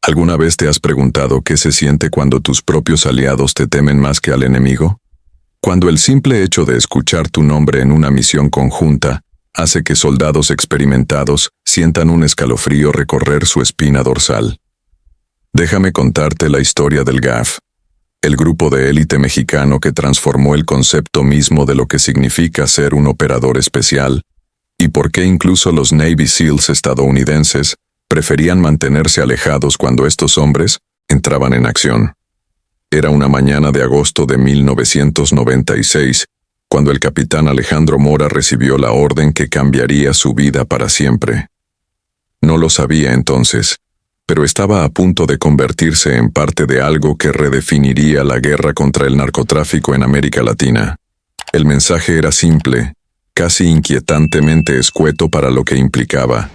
¿Alguna vez te has preguntado qué se siente cuando tus propios aliados te temen más que al enemigo? Cuando el simple hecho de escuchar tu nombre en una misión conjunta hace que soldados experimentados sientan un escalofrío recorrer su espina dorsal. Déjame contarte la historia del GAF, el grupo de élite mexicano que transformó el concepto mismo de lo que significa ser un operador especial, y por qué incluso los Navy SEALs estadounidenses preferían mantenerse alejados cuando estos hombres entraban en acción. Era una mañana de agosto de 1996, cuando el capitán Alejandro Mora recibió la orden que cambiaría su vida para siempre. No lo sabía entonces, pero estaba a punto de convertirse en parte de algo que redefiniría la guerra contra el narcotráfico en América Latina. El mensaje era simple, casi inquietantemente escueto para lo que implicaba.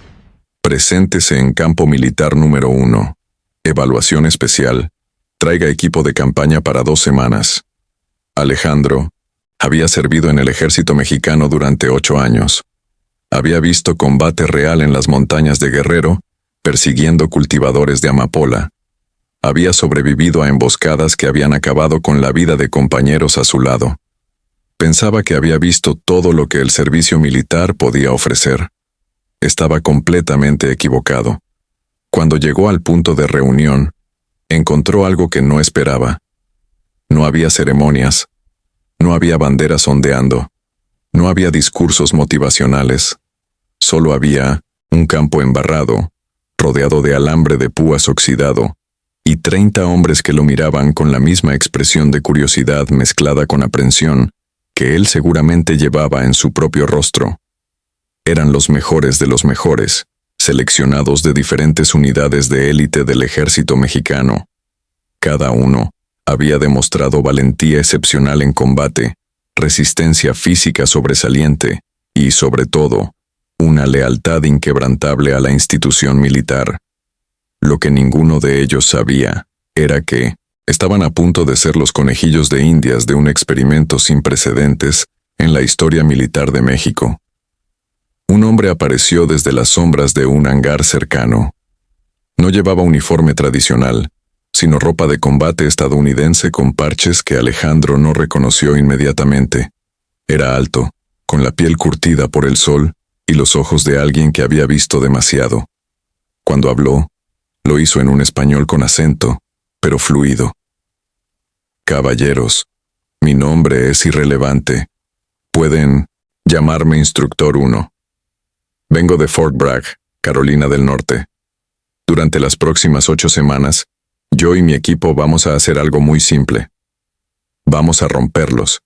Preséntese en campo militar número 1. Evaluación especial. Traiga equipo de campaña para 2 semanas. Alejandro había servido en el ejército mexicano durante 8 años. Había visto combate real en las montañas de Guerrero, persiguiendo cultivadores de amapola. Había sobrevivido a emboscadas que habían acabado con la vida de compañeros a su lado. Pensaba que había visto todo lo que el servicio militar podía ofrecer. Estaba completamente equivocado. Cuando llegó al punto de reunión, encontró algo que no esperaba. No había ceremonias, no había banderas ondeando, no había discursos motivacionales. Solo había un campo embarrado, rodeado de alambre de púas oxidado, y 30 hombres que lo miraban con la misma expresión de curiosidad mezclada con aprensión que él seguramente llevaba en su propio rostro. Eran los mejores de los mejores, seleccionados de diferentes unidades de élite del ejército mexicano. Cada uno había demostrado valentía excepcional en combate, resistencia física sobresaliente y, sobre todo, una lealtad inquebrantable a la institución militar. Lo que ninguno de ellos sabía era que estaban a punto de ser los conejillos de Indias de un experimento sin precedentes en la historia militar de México. Un hombre apareció desde las sombras de un hangar cercano. No llevaba uniforme tradicional, sino ropa de combate estadounidense con parches que Alejandro no reconoció inmediatamente. Era alto, con la piel curtida por el sol y los ojos de alguien que había visto demasiado. Cuando habló, lo hizo en un español con acento, pero fluido. Caballeros, mi nombre es irrelevante. Pueden llamarme Instructor 1. Vengo de Fort Bragg, Carolina del Norte. Durante las próximas 8 semanas, yo y mi equipo vamos a hacer algo muy simple. Vamos a romperlos.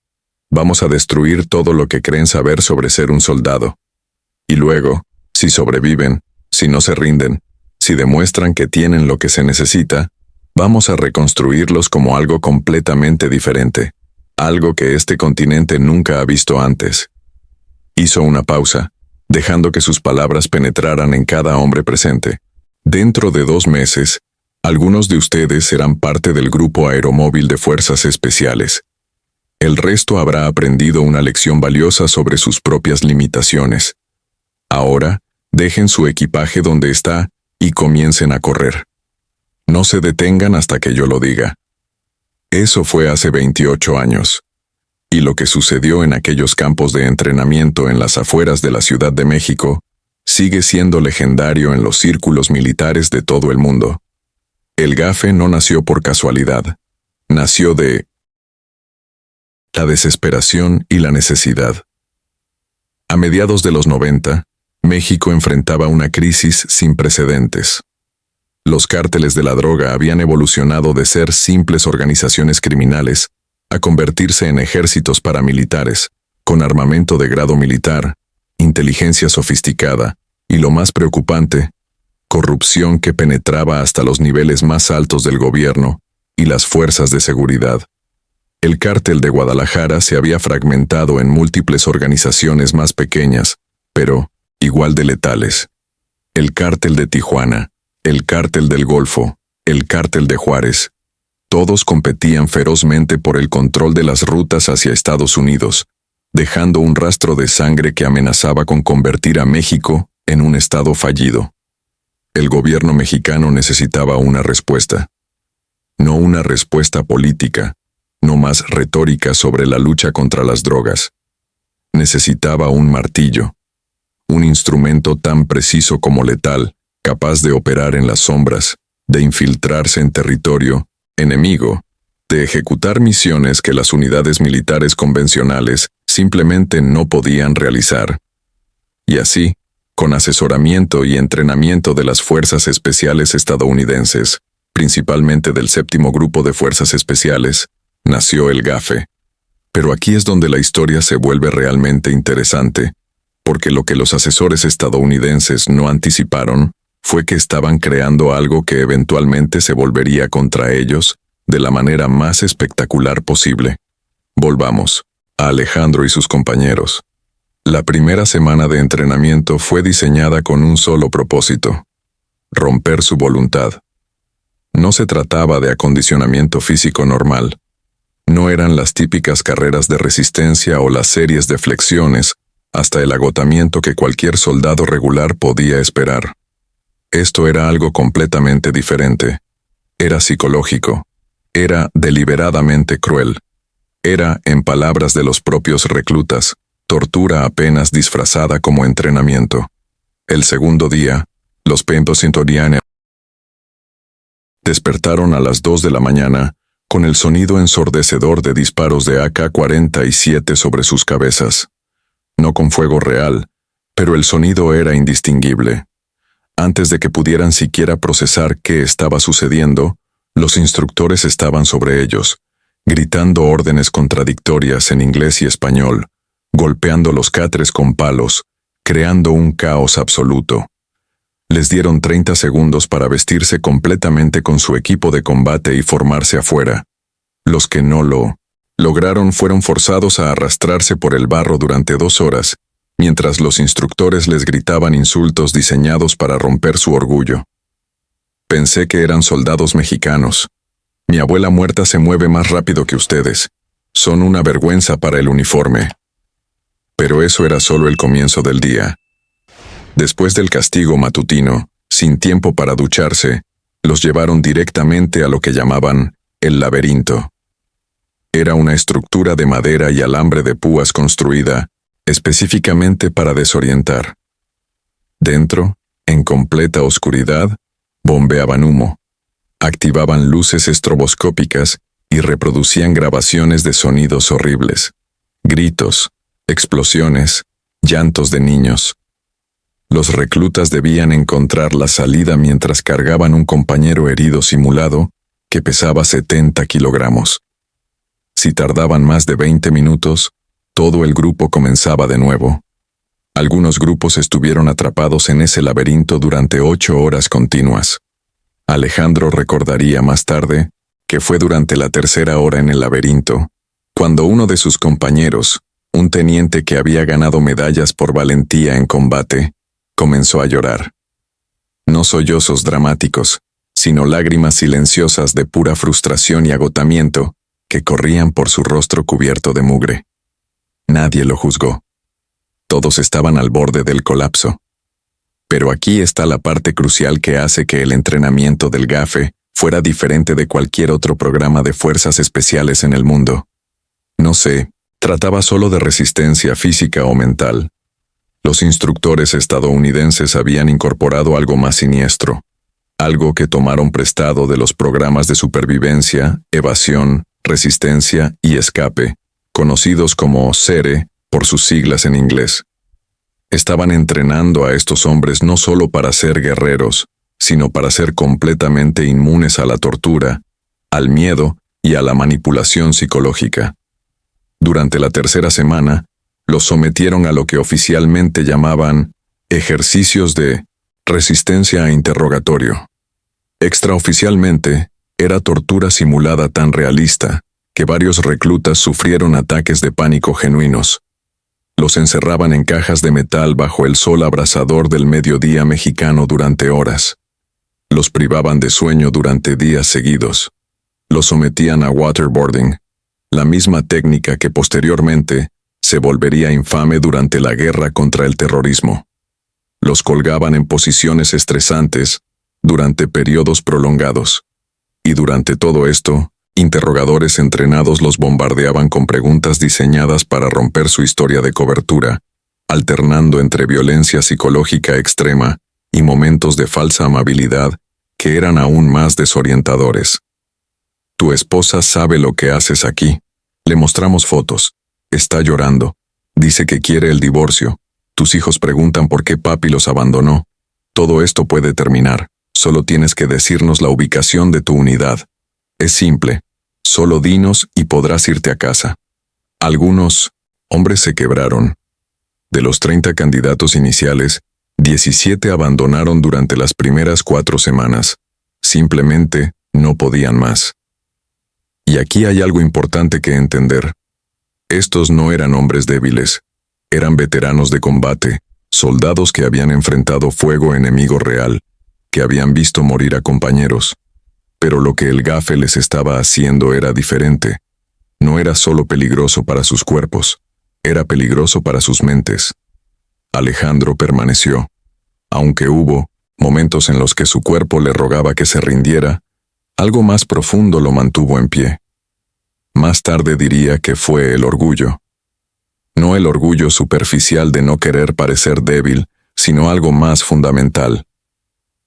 Vamos a destruir todo lo que creen saber sobre ser un soldado. Y luego, si sobreviven, si no se rinden, si demuestran que tienen lo que se necesita, vamos a reconstruirlos como algo completamente diferente, algo que este continente nunca ha visto antes. Hizo una pausa, dejando que sus palabras penetraran en cada hombre presente. Dentro de 2 meses, algunos de ustedes serán parte del grupo aeromóvil de Fuerzas Especiales. El resto habrá aprendido una lección valiosa sobre sus propias limitaciones. Ahora, dejen su equipaje donde está y comiencen a correr. No se detengan hasta que yo lo diga. Eso fue hace 28 años. Y lo que sucedió en aquellos campos de entrenamiento en las afueras de la Ciudad de México sigue siendo legendario en los círculos militares de todo el mundo. El GAFE no nació por casualidad. Nació de la desesperación y la necesidad. A mediados de los 90, México enfrentaba una crisis sin precedentes. Los cárteles de la droga habían evolucionado de ser simples organizaciones criminales a convertirse en ejércitos paramilitares, con armamento de grado militar, inteligencia sofisticada y, lo más preocupante, corrupción que penetraba hasta los niveles más altos del gobierno y las fuerzas de seguridad. El cártel de Guadalajara se había fragmentado en múltiples organizaciones más pequeñas, pero igual de letales. El cártel de Tijuana, el cártel del Golfo, el cártel de Juárez. Todos competían ferozmente por el control de las rutas hacia Estados Unidos, dejando un rastro de sangre que amenazaba con convertir a México en un estado fallido. El gobierno mexicano necesitaba una respuesta. No una respuesta política, no más retórica sobre la lucha contra las drogas. Necesitaba un martillo, un instrumento tan preciso como letal, capaz de operar en las sombras, de infiltrarse en territorio enemigo, de ejecutar misiones que las unidades militares convencionales simplemente no podían realizar. Y así, con asesoramiento y entrenamiento de las Fuerzas Especiales estadounidenses, principalmente del 7º Grupo de Fuerzas Especiales, nació el GAFE. Pero aquí es donde la historia se vuelve realmente interesante, porque lo que los asesores estadounidenses no anticiparon fue que estaban creando algo que eventualmente se volvería contra ellos de la manera más espectacular posible. Volvamos a Alejandro y sus compañeros. La primera semana de entrenamiento fue diseñada con un solo propósito: romper su voluntad. No se trataba de acondicionamiento físico normal. No eran las típicas carreras de resistencia o las series de flexiones hasta el agotamiento que cualquier soldado regular podía esperar. Esto era algo completamente diferente. Era psicológico. Era deliberadamente cruel. Era, en palabras de los propios reclutas, tortura apenas disfrazada como entrenamiento. El segundo día, los pentocintorianos despertaron a las 2 de la mañana con el sonido ensordecedor de disparos de AK-47 sobre sus cabezas. No con fuego real, pero el sonido era indistinguible. Antes de que pudieran siquiera procesar qué estaba sucediendo, los instructores estaban sobre ellos, gritando órdenes contradictorias en inglés y español, golpeando los catres con palos, creando un caos absoluto. Les dieron 30 segundos para vestirse completamente con su equipo de combate y formarse afuera. Los que no lo lograron fueron forzados a arrastrarse por el barro durante 2 horas, mientras los instructores les gritaban insultos diseñados para romper su orgullo. Pensé que eran soldados mexicanos. Mi abuela muerta se mueve más rápido que ustedes. Son una vergüenza para el uniforme. Pero eso era solo el comienzo del día. Después del castigo matutino, sin tiempo para ducharse, los llevaron directamente a lo que llamaban el laberinto. Era una estructura de madera y alambre de púas construida específicamente para desorientar. Dentro, en completa oscuridad, bombeaban humo, activaban luces estroboscópicas y reproducían grabaciones de sonidos horribles, gritos, explosiones, llantos de niños. Los reclutas debían encontrar la salida mientras cargaban un compañero herido simulado que pesaba 70 kilogramos. Si tardaban más de 20 minutos, todo el grupo comenzaba de nuevo. Algunos grupos estuvieron atrapados en ese laberinto durante 8 horas continuas. Alejandro recordaría más tarde que fue durante la tercera hora en el laberinto, cuando uno de sus compañeros, un teniente que había ganado medallas por valentía en combate, comenzó a llorar. No sollozos dramáticos, sino lágrimas silenciosas de pura frustración y agotamiento que corrían por su rostro cubierto de mugre. Nadie lo juzgó. Todos estaban al borde del colapso. Pero aquí está la parte crucial que hace que el entrenamiento del GAFE fuera diferente de cualquier otro programa de fuerzas especiales en el mundo. No se trataba solo de resistencia física o mental. Los instructores estadounidenses habían incorporado algo más siniestro, algo que tomaron prestado de los programas de supervivencia, evasión, resistencia y escape, conocidos como SERE por sus siglas en inglés. Estaban entrenando a estos hombres no solo para ser guerreros, sino para ser completamente inmunes a la tortura, al miedo y a la manipulación psicológica. Durante la tercera semana, los sometieron a lo que oficialmente llamaban ejercicios de resistencia a interrogatorio. Extraoficialmente, era tortura simulada tan realista que varios reclutas sufrieron ataques de pánico genuinos. Los encerraban en cajas de metal bajo el sol abrasador del mediodía mexicano durante horas. Los privaban de sueño durante días seguidos. Los sometían a waterboarding, la misma técnica que posteriormente se volvería infame durante la guerra contra el terrorismo. Los colgaban en posiciones estresantes durante periodos prolongados. Y durante todo esto, interrogadores entrenados los bombardeaban con preguntas diseñadas para romper su historia de cobertura, alternando entre violencia psicológica extrema y momentos de falsa amabilidad que eran aún más desorientadores. Tu esposa sabe lo que haces aquí. Le mostramos fotos. Está llorando. Dice que quiere el divorcio. Tus hijos preguntan por qué papi los abandonó. Todo esto puede terminar. Solo tienes que decirnos la ubicación de tu unidad. Es simple. Solo dinos y podrás irte a casa. Algunos hombres se quebraron. De los 30 candidatos iniciales, 17 abandonaron durante las primeras 4 semanas. Simplemente no podían más. Y aquí hay algo importante que entender. Estos no eran hombres débiles. Eran veteranos de combate, soldados que habían enfrentado fuego enemigo real, que habían visto morir a compañeros. Pero lo que el gafe les estaba haciendo era diferente. No era solo peligroso para sus cuerpos, era peligroso para sus mentes. Alejandro permaneció. Aunque hubo momentos en los que su cuerpo le rogaba que se rindiera, algo más profundo lo mantuvo en pie. Más tarde diría que fue el orgullo. No el orgullo superficial de no querer parecer débil, sino algo más fundamental.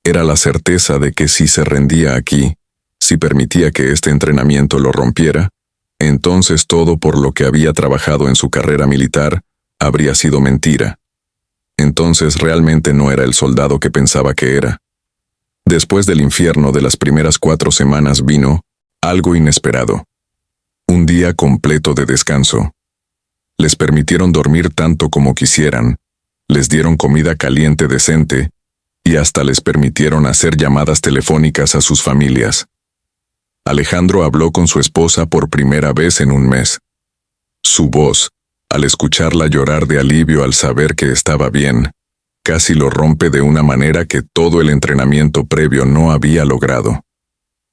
Era la certeza de que si se rendía aquí, si permitía que este entrenamiento lo rompiera, entonces todo por lo que había trabajado en su carrera militar habría sido mentira. Entonces realmente no era el soldado que pensaba que era. Después del infierno de las primeras 4 semanas vino algo inesperado. Un día completo de descanso. Les permitieron dormir tanto como quisieran, les dieron comida caliente decente y hasta les permitieron hacer llamadas telefónicas a sus familias. Alejandro habló con su esposa por primera vez en un mes. Su voz, al escucharla llorar de alivio al saber que estaba bien, casi lo rompe de una manera que todo el entrenamiento previo no había logrado.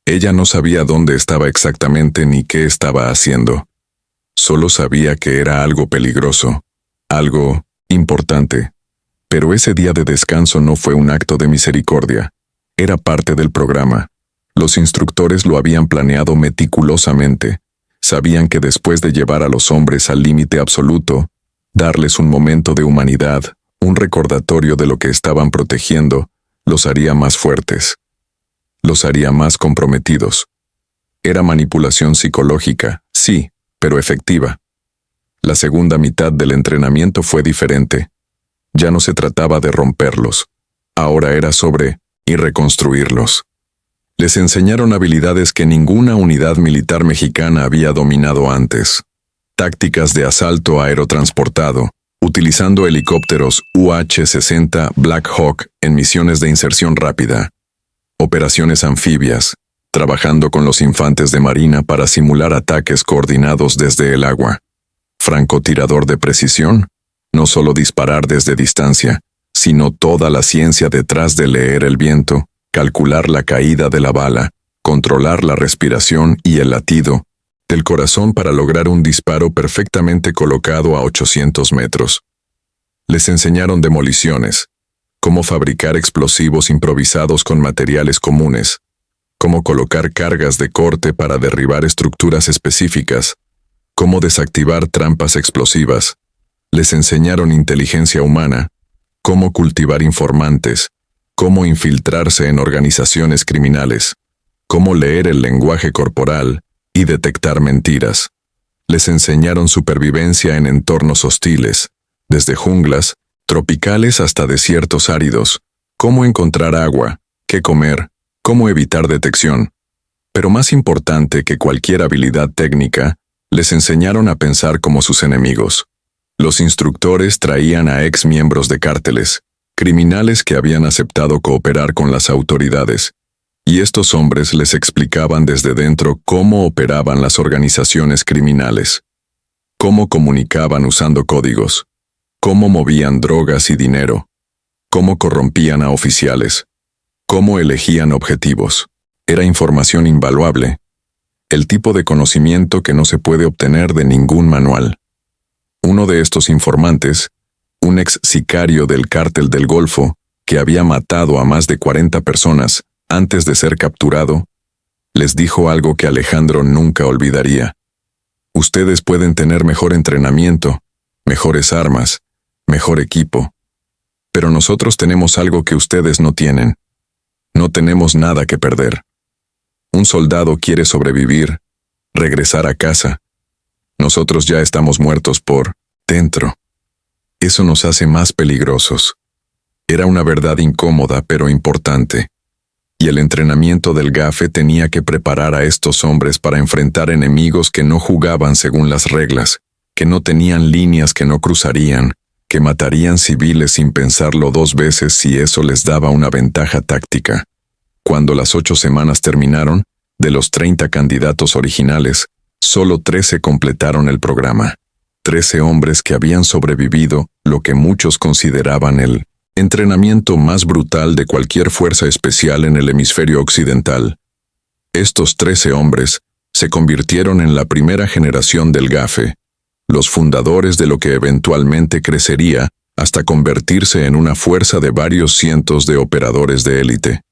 Ella no sabía dónde estaba exactamente ni qué estaba haciendo. Solo sabía que era algo peligroso, algo importante. Pero ese día de descanso no fue un acto de misericordia. Era parte del programa. Los instructores lo habían planeado meticulosamente. Sabían que después de llevar a los hombres al límite absoluto, darles un momento de humanidad, un recordatorio de lo que estaban protegiendo, los haría más fuertes. Los haría más comprometidos. Era manipulación psicológica, sí, pero efectiva. La segunda mitad del entrenamiento fue diferente. Ya no se trataba de romperlos. Ahora era sobre y reconstruirlos. Les enseñaron habilidades que ninguna unidad militar mexicana había dominado antes. Tácticas de asalto aerotransportado, utilizando helicópteros UH-60 Black Hawk en misiones de inserción rápida. Operaciones anfibias, trabajando con los infantes de marina para simular ataques coordinados desde el agua. Francotirador de precisión, no solo disparar desde distancia, sino toda la ciencia detrás de leer el viento, calcular la caída de la bala, controlar la respiración y el latido del corazón para lograr un disparo perfectamente colocado a 800 metros. Les enseñaron demoliciones, cómo fabricar explosivos improvisados con materiales comunes, cómo colocar cargas de corte para derribar estructuras específicas, cómo desactivar trampas explosivas. Les enseñaron inteligencia humana, cómo cultivar informantes, cómo infiltrarse en organizaciones criminales, cómo leer el lenguaje corporal y detectar mentiras. Les enseñaron supervivencia en entornos hostiles, desde junglas, tropicales hasta desiertos áridos, cómo encontrar agua, qué comer, cómo evitar detección. Pero más importante que cualquier habilidad técnica, les enseñaron a pensar como sus enemigos. Los instructores traían a ex miembros de cárteles, criminales que habían aceptado cooperar con las autoridades, y estos hombres les explicaban desde dentro cómo operaban las organizaciones criminales, cómo comunicaban usando códigos, cómo movían drogas y dinero, cómo corrompían a oficiales, cómo elegían objetivos. Era información invaluable, el tipo de conocimiento que no se puede obtener de ningún manual. Uno de estos informantes, un ex sicario del cártel del Golfo, que había matado a más de 40 personas antes de ser capturado, les dijo algo que Alejandro nunca olvidaría. Ustedes pueden tener mejor entrenamiento, mejores armas, mejor equipo, pero nosotros tenemos algo que ustedes no tienen. No tenemos nada que perder. Un soldado quiere sobrevivir, regresar a casa. Nosotros ya estamos muertos por dentro. Eso nos hace más peligrosos. Era una verdad incómoda pero importante. Y el entrenamiento del GAFE tenía que preparar a estos hombres para enfrentar enemigos que no jugaban según las reglas, que no tenían líneas que no cruzarían, que matarían civiles sin pensarlo 2 veces si eso les daba una ventaja táctica. Cuando las 8 semanas terminaron, de los 30 candidatos originales, solo 13 completaron el programa. 13 hombres que habían sobrevivido lo que muchos consideraban el entrenamiento más brutal de cualquier fuerza especial en el hemisferio occidental. Estos 13 hombres se convirtieron en la primera generación del GAFE, los fundadores de lo que eventualmente crecería hasta convertirse en una fuerza de varios cientos de operadores de élite.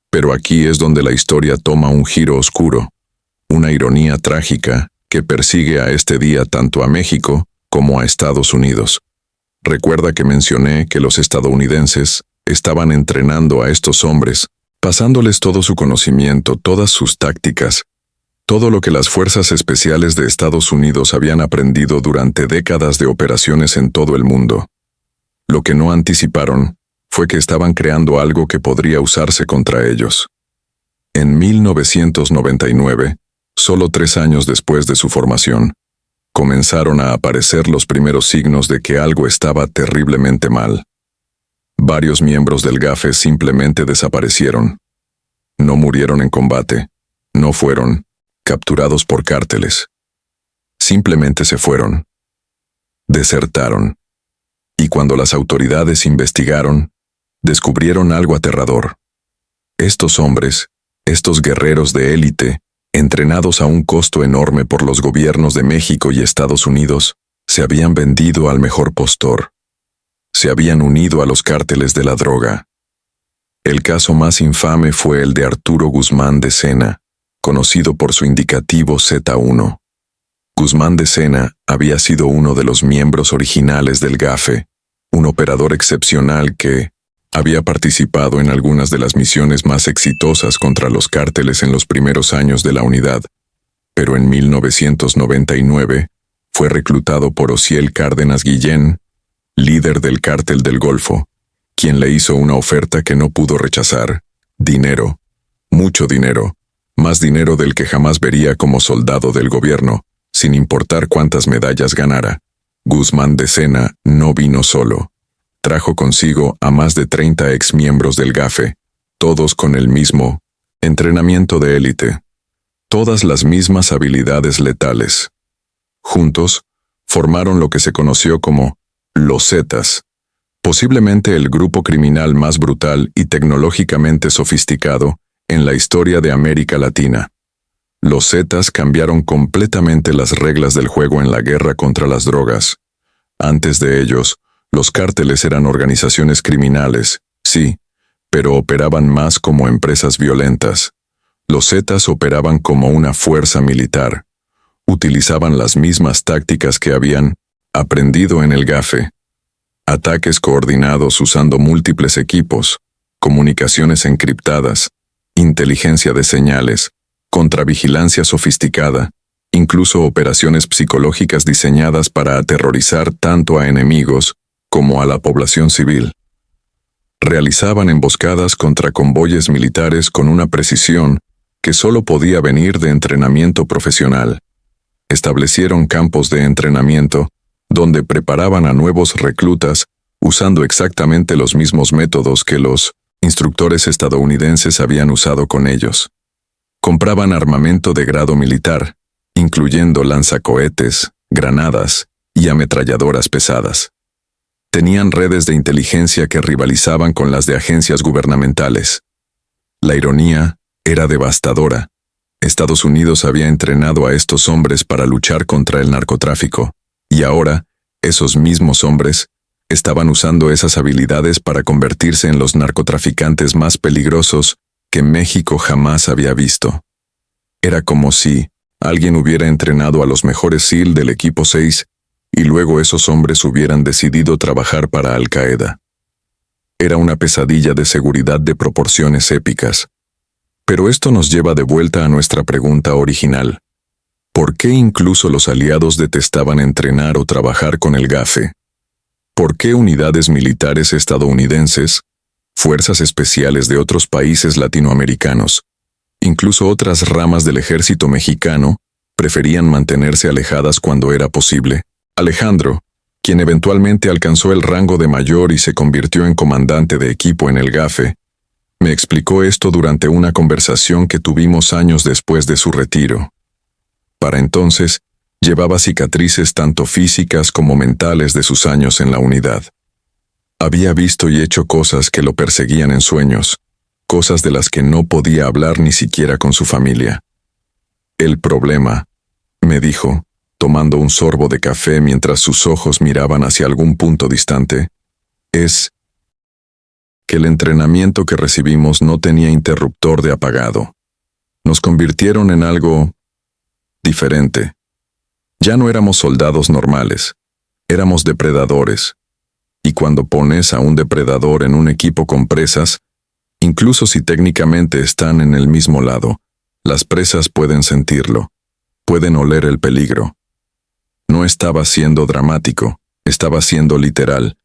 Pero aquí es donde la historia toma un giro oscuro, una ironía trágica que persigue a este día tanto a México como a Estados Unidos. Recuerda que mencioné que los estadounidenses estaban entrenando a estos hombres, pasándoles todo su conocimiento, todas sus tácticas, todo lo que las fuerzas especiales de Estados Unidos habían aprendido durante décadas de operaciones en todo el mundo. Lo que no anticiparon fue que estaban creando algo que podría usarse contra ellos. En 1999, solo 3 años después de su formación, comenzaron a aparecer los primeros signos de que algo estaba terriblemente mal. Varios miembros del GAFE simplemente desaparecieron. No murieron en combate, no fueron capturados por cárteles. Simplemente se fueron. Desertaron. Y cuando las autoridades investigaron, descubrieron algo aterrador. Estos hombres, estos guerreros de élite, entrenados a un costo enorme por los gobiernos de México y Estados Unidos, se habían vendido al mejor postor. Se habían unido a los cárteles de la droga. El caso más infame fue el de Arturo Guzmán de Sena, conocido por su indicativo Z1. Guzmán de Sena había sido uno de los miembros originales del GAFE, un operador excepcional que había participado en algunas de las misiones más exitosas contra los cárteles en los primeros años de la unidad, pero en 1999 fue reclutado por Osiel Cárdenas Guillén, líder del cártel del Golfo, quien le hizo una oferta que no pudo rechazar: dinero, mucho dinero, más dinero del que jamás vería como soldado del gobierno, sin importar cuántas medallas ganara. Guzmán de Sena no vino solo. Trajo consigo a más de 30 exmiembros del GAFE, todos con el mismo entrenamiento de élite, todas las mismas habilidades letales. Juntos, formaron lo que se conoció como los Zetas, posiblemente el grupo criminal más brutal y tecnológicamente sofisticado en la historia de América Latina. Los Zetas cambiaron completamente las reglas del juego en la guerra contra las drogas. Antes de ellos, los cárteles eran organizaciones criminales, sí, pero operaban más como empresas violentas. Los Zetas operaban como una fuerza militar. Utilizaban las mismas tácticas que habían aprendido en el GAFE. Ataques coordinados usando múltiples equipos, comunicaciones encriptadas, inteligencia de señales, contravigilancia sofisticada, incluso operaciones psicológicas diseñadas para aterrorizar tanto a enemigos como a la población civil. Realizaban emboscadas contra convoyes militares con una precisión que solo podía venir de entrenamiento profesional. Establecieron campos de entrenamiento donde preparaban a nuevos reclutas usando exactamente los mismos métodos que los instructores estadounidenses habían usado con ellos. Compraban armamento de grado militar, incluyendo lanzacohetes, granadas y ametralladoras pesadas. Tenían redes de inteligencia que rivalizaban con las de agencias gubernamentales. La ironía era devastadora. Estados Unidos había entrenado a estos hombres para luchar contra el narcotráfico, y ahora, esos mismos hombres estaban usando esas habilidades para convertirse en los narcotraficantes más peligrosos que México jamás había visto. Era como si alguien hubiera entrenado a los mejores SEAL del equipo 6 y luego esos hombres hubieran decidido trabajar para Al Qaeda. Era una pesadilla de seguridad de proporciones épicas. Pero esto nos lleva de vuelta a nuestra pregunta original. ¿Por qué incluso los aliados detestaban entrenar o trabajar con el GAFE? ¿Por qué unidades militares estadounidenses, fuerzas especiales de otros países latinoamericanos, incluso otras ramas del ejército mexicano, preferían mantenerse alejadas cuando era posible? Alejandro, quien eventualmente alcanzó el rango de mayor y se convirtió en comandante de equipo en el GAFE, me explicó esto durante una conversación que tuvimos años después de su retiro. Para entonces, llevaba cicatrices tanto físicas como mentales de sus años en la unidad. Había visto y hecho cosas que lo perseguían en sueños, cosas de las que no podía hablar ni siquiera con su familia. El problema, me dijo, tomando un sorbo de café mientras sus ojos miraban hacia algún punto distante, es que el entrenamiento que recibimos no tenía interruptor de apagado. Nos convirtieron en algo diferente. Ya no éramos soldados normales, éramos depredadores. Y cuando pones a un depredador en un equipo con presas, incluso si técnicamente están en el mismo lado, las presas pueden sentirlo, pueden oler el peligro. No estaba siendo dramático, estaba siendo literal.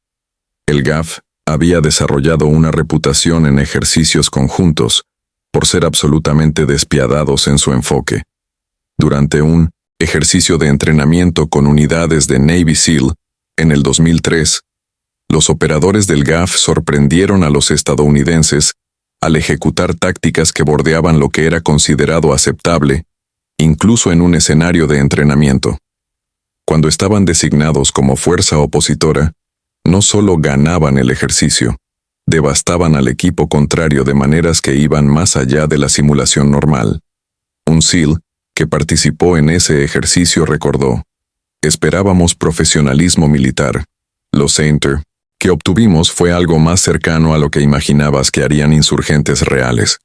El GAF había desarrollado una reputación en ejercicios conjuntos por ser absolutamente despiadados en su enfoque. Durante un ejercicio de entrenamiento con unidades de Navy SEAL en el 2003, los operadores del GAF sorprendieron a los estadounidenses al ejecutar tácticas que bordeaban lo que era considerado aceptable, incluso en un escenario de entrenamiento. Cuando estaban designados como fuerza opositora, no solo ganaban el ejercicio, devastaban al equipo contrario de maneras que iban más allá de la simulación normal. Un SEAL que participó en ese ejercicio recordó: esperábamos profesionalismo militar. Los Center que obtuvimos fue algo más cercano a lo que imaginabas que harían insurgentes reales.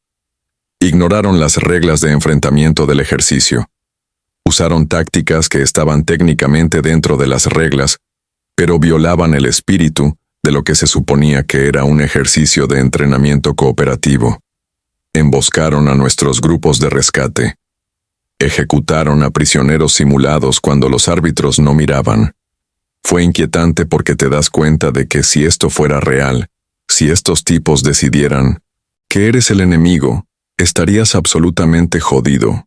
Ignoraron las reglas de enfrentamiento del ejercicio. Usaron tácticas que estaban técnicamente dentro de las reglas, pero violaban el espíritu de lo que se suponía que era un ejercicio de entrenamiento cooperativo. Emboscaron a nuestros grupos de rescate. Ejecutaron a prisioneros simulados cuando los árbitros no miraban. Fue inquietante porque te das cuenta de que si esto fuera real, si estos tipos decidieran que eres el enemigo, estarías absolutamente jodido.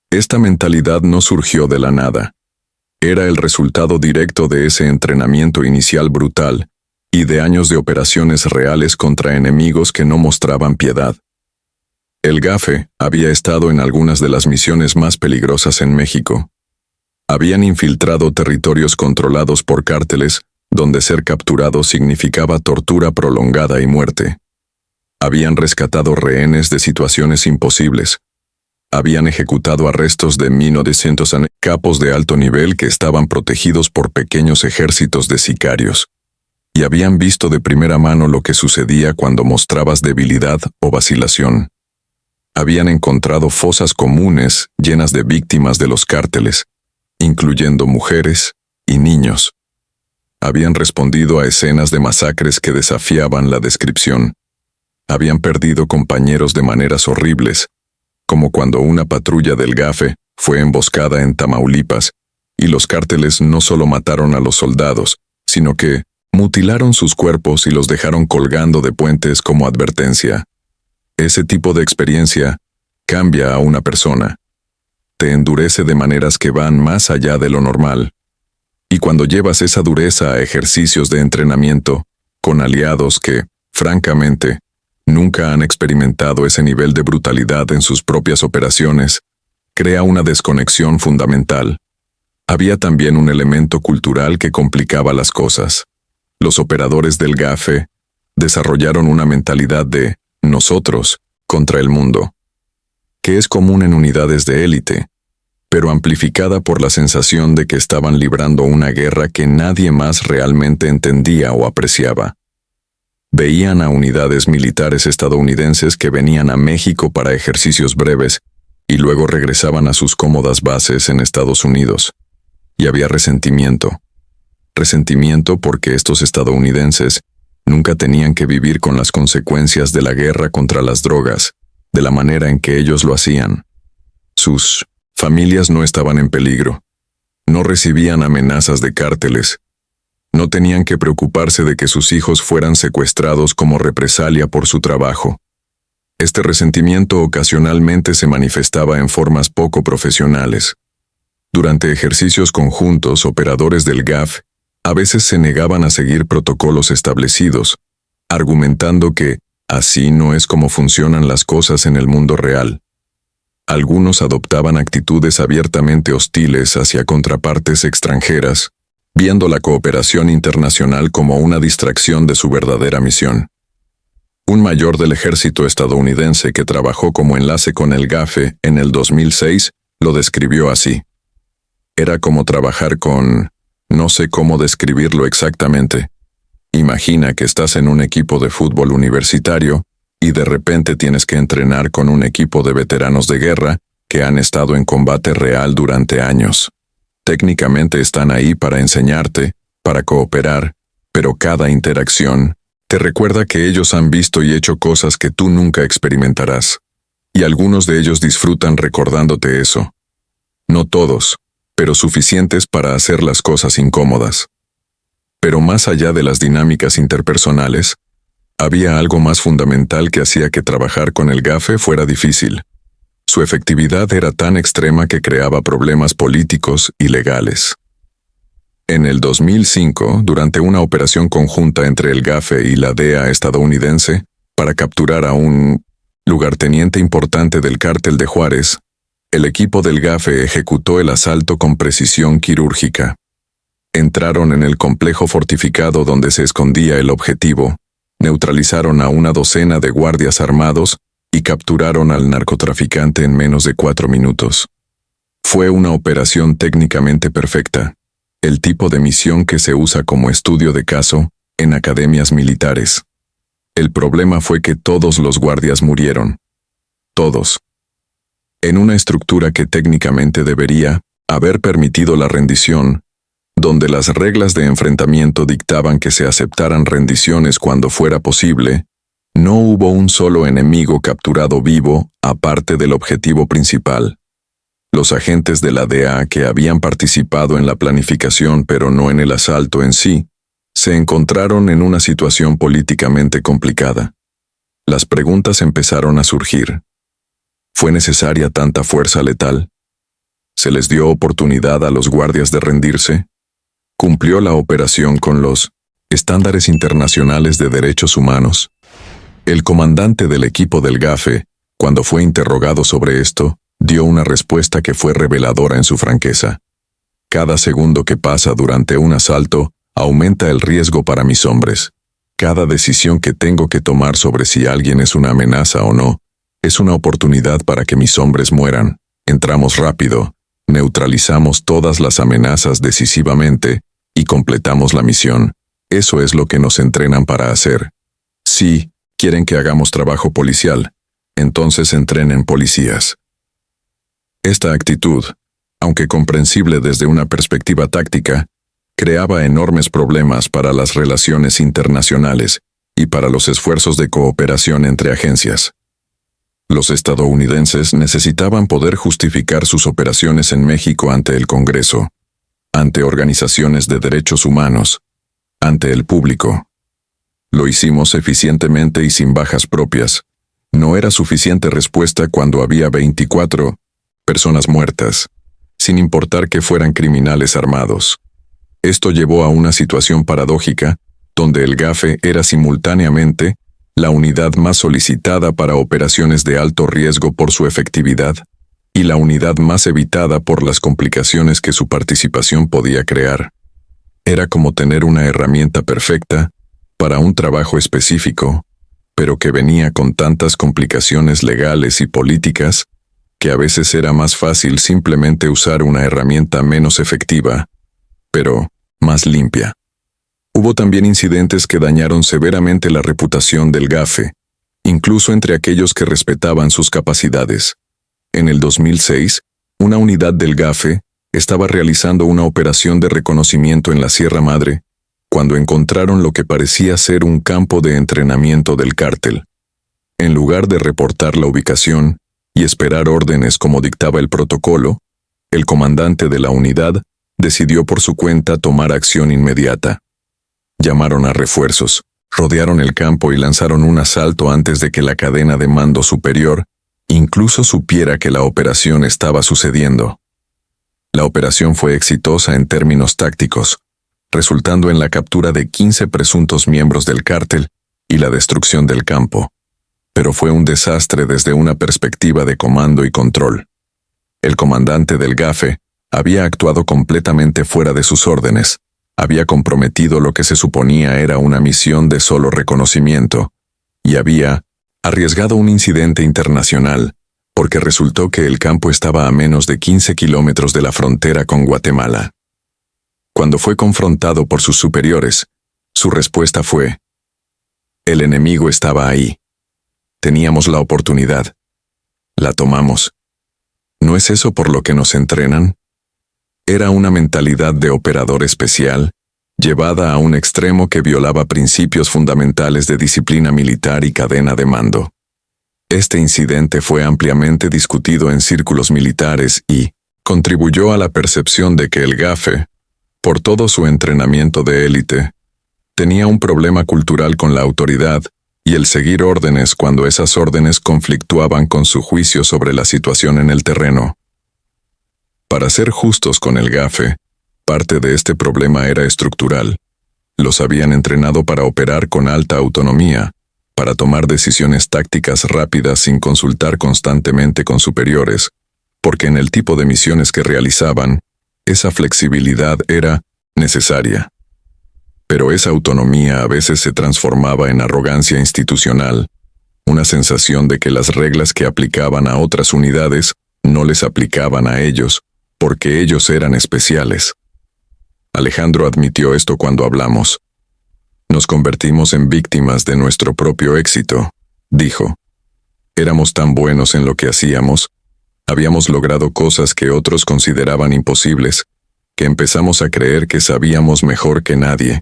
Esta mentalidad no surgió de la nada. Era el resultado directo de ese entrenamiento inicial brutal y de años de operaciones reales contra enemigos que no mostraban piedad. El GAFE había estado en algunas de las misiones más peligrosas en México. Habían infiltrado territorios controlados por cárteles, donde ser capturado significaba tortura prolongada y muerte. Habían rescatado rehenes de situaciones imposibles. Habían ejecutado arrestos de 1900 capos de alto nivel que estaban protegidos por pequeños ejércitos de sicarios. Y habían visto de primera mano lo que sucedía cuando mostrabas debilidad o vacilación. Habían encontrado fosas comunes llenas de víctimas de los cárteles, incluyendo mujeres y niños. Habían respondido a escenas de masacres que desafiaban la descripción. Habían perdido compañeros de maneras horribles, como cuando una patrulla del GAFE fue emboscada en Tamaulipas, y los cárteles no solo mataron a los soldados, sino que mutilaron sus cuerpos y los dejaron colgando de puentes como advertencia. Ese tipo de experiencia cambia a una persona. Te endurece de maneras que van más allá de lo normal. Y cuando llevas esa dureza a ejercicios de entrenamiento, con aliados que, francamente, nunca han experimentado ese nivel de brutalidad en sus propias operaciones, crea una desconexión fundamental. Había también un elemento cultural que complicaba las cosas. Los operadores del GAFE desarrollaron una mentalidad de nosotros contra el mundo, que es común en unidades de élite. pero amplificada por la sensación de que estaban librando una guerra que nadie más realmente entendía o apreciaba. Veían a unidades militares estadounidenses que venían a México para ejercicios breves y luego regresaban a sus cómodas bases en Estados Unidos. Y había resentimiento. Resentimiento porque estos estadounidenses nunca tenían que vivir con las consecuencias de la guerra contra las drogas, de la manera en que ellos lo hacían. Sus familias no estaban en peligro. No recibían amenazas de cárteles. No tenían que preocuparse de que sus hijos fueran secuestrados como represalia por su trabajo. Este resentimiento ocasionalmente se manifestaba en formas poco profesionales. Durante ejercicios conjuntos, operadores del GAF a veces se negaban a seguir protocolos establecidos, argumentando que así no es como funcionan las cosas en el mundo real. Algunos adoptaban actitudes abiertamente hostiles hacia contrapartes extranjeras, viendo la cooperación internacional como una distracción de su verdadera misión. Un mayor del ejército estadounidense que trabajó como enlace con el GAFE en el 2006 lo describió así. Era como trabajar con... no sé cómo describirlo exactamente. Imagina que estás en un equipo de fútbol universitario y de repente tienes que entrenar con un equipo de veteranos de guerra que han estado en combate real durante años. Técnicamente están ahí para enseñarte, para cooperar, pero cada interacción te recuerda que ellos han visto y hecho cosas que tú nunca experimentarás. Y algunos de ellos disfrutan recordándote eso. No todos, pero suficientes para hacer las cosas incómodas. Pero más allá de las dinámicas interpersonales, había algo más fundamental que hacía que trabajar con el GAFE fuera difícil. Su efectividad era tan extrema que creaba problemas políticos y legales. En el 2005, durante una operación conjunta entre el GAFE y la DEA estadounidense, para capturar a un lugarteniente importante del cártel de Juárez, el equipo del GAFE ejecutó el asalto con precisión quirúrgica. Entraron en el complejo fortificado donde se escondía el objetivo, neutralizaron a una docena de guardias armados y capturaron al narcotraficante en menos de 4 minutos. Fue una operación técnicamente perfecta, el tipo de misión que se usa como estudio de caso en academias militares. El problema fue que todos los guardias murieron. Todos. En una estructura que técnicamente debería haber permitido la rendición, donde las reglas de enfrentamiento dictaban que se aceptaran rendiciones cuando fuera posible, no hubo un solo enemigo capturado vivo aparte del objetivo principal. Los agentes de la DEA que habían participado en la planificación pero no en el asalto en sí, se encontraron en una situación políticamente complicada. Las preguntas empezaron a surgir. ¿Fue necesaria tanta fuerza letal? ¿Se les dio oportunidad a los guardias de rendirse? ¿Cumplió la operación con los estándares internacionales de derechos humanos? El comandante del equipo del GAFE, cuando fue interrogado sobre esto, dio una respuesta que fue reveladora en su franqueza. Cada segundo que pasa durante un asalto aumenta el riesgo para mis hombres. Cada decisión que tengo que tomar sobre si alguien es una amenaza o no, es una oportunidad para que mis hombres mueran. Entramos rápido, neutralizamos todas las amenazas decisivamente y completamos la misión. Eso es lo que nos entrenan para hacer. Sí, quieren que hagamos trabajo policial, entonces entrenen policías. Esta actitud, aunque comprensible desde una perspectiva táctica, creaba enormes problemas para las relaciones internacionales y para los esfuerzos de cooperación entre agencias. Los estadounidenses necesitaban poder justificar sus operaciones en México ante el Congreso, ante organizaciones de derechos humanos, ante el público. Lo hicimos eficientemente y sin bajas propias. No era suficiente respuesta cuando había 24 personas muertas, sin importar que fueran criminales armados. Esto llevó a una situación paradójica, donde el GAFE era simultáneamente la unidad más solicitada para operaciones de alto riesgo por su efectividad, y la unidad más evitada por las complicaciones que su participación podía crear. Era como tener una herramienta perfecta para un trabajo específico, pero que venía con tantas complicaciones legales y políticas que a veces era más fácil simplemente usar una herramienta menos efectiva, pero más limpia. Hubo también incidentes que dañaron severamente la reputación del GAFE, incluso entre aquellos que respetaban sus capacidades. En el 2006, una unidad del GAFE estaba realizando una operación de reconocimiento en la Sierra Madre, cuando encontraron lo que parecía ser un campo de entrenamiento del cártel. En lugar de reportar la ubicación y esperar órdenes como dictaba el protocolo, el comandante de la unidad decidió por su cuenta tomar acción inmediata. Llamaron a refuerzos, rodearon el campo y lanzaron un asalto antes de que la cadena de mando superior incluso supiera que la operación estaba sucediendo. La operación fue exitosa en términos tácticos, resultando en la captura de 15 presuntos miembros del cártel y la destrucción del campo. Pero fue un desastre desde una perspectiva de comando y control. El comandante del GAFE había actuado completamente fuera de sus órdenes, había comprometido lo que se suponía era una misión de solo reconocimiento, y había arriesgado un incidente internacional, porque resultó que el campo estaba a menos de 15 kilómetros de la frontera con Guatemala. Cuando fue confrontado por sus superiores, su respuesta fue: el enemigo estaba ahí. Teníamos la oportunidad. La tomamos. ¿No es eso por lo que nos entrenan? Era una mentalidad de operador especial, llevada a un extremo que violaba principios fundamentales de disciplina militar y cadena de mando. Este incidente fue ampliamente discutido en círculos militares y contribuyó a la percepción de que el GAFE, por todo su entrenamiento de élite, tenía un problema cultural con la autoridad y el seguir órdenes cuando esas órdenes conflictuaban con su juicio sobre la situación en el terreno. Para ser justos con el GAFE, parte de este problema era estructural. Los habían entrenado para operar con alta autonomía, para tomar decisiones tácticas rápidas sin consultar constantemente con superiores, porque en el tipo de misiones que realizaban, esa flexibilidad era necesaria. Pero esa autonomía a veces se transformaba en arrogancia institucional, una sensación de que las reglas que aplicaban a otras unidades no les aplicaban a ellos, porque ellos eran especiales. Alejandro admitió esto cuando hablamos. Nos convertimos en víctimas de nuestro propio éxito, dijo. Éramos tan buenos en lo que hacíamos, habíamos logrado cosas que otros consideraban imposibles, que empezamos a creer que sabíamos mejor que nadie,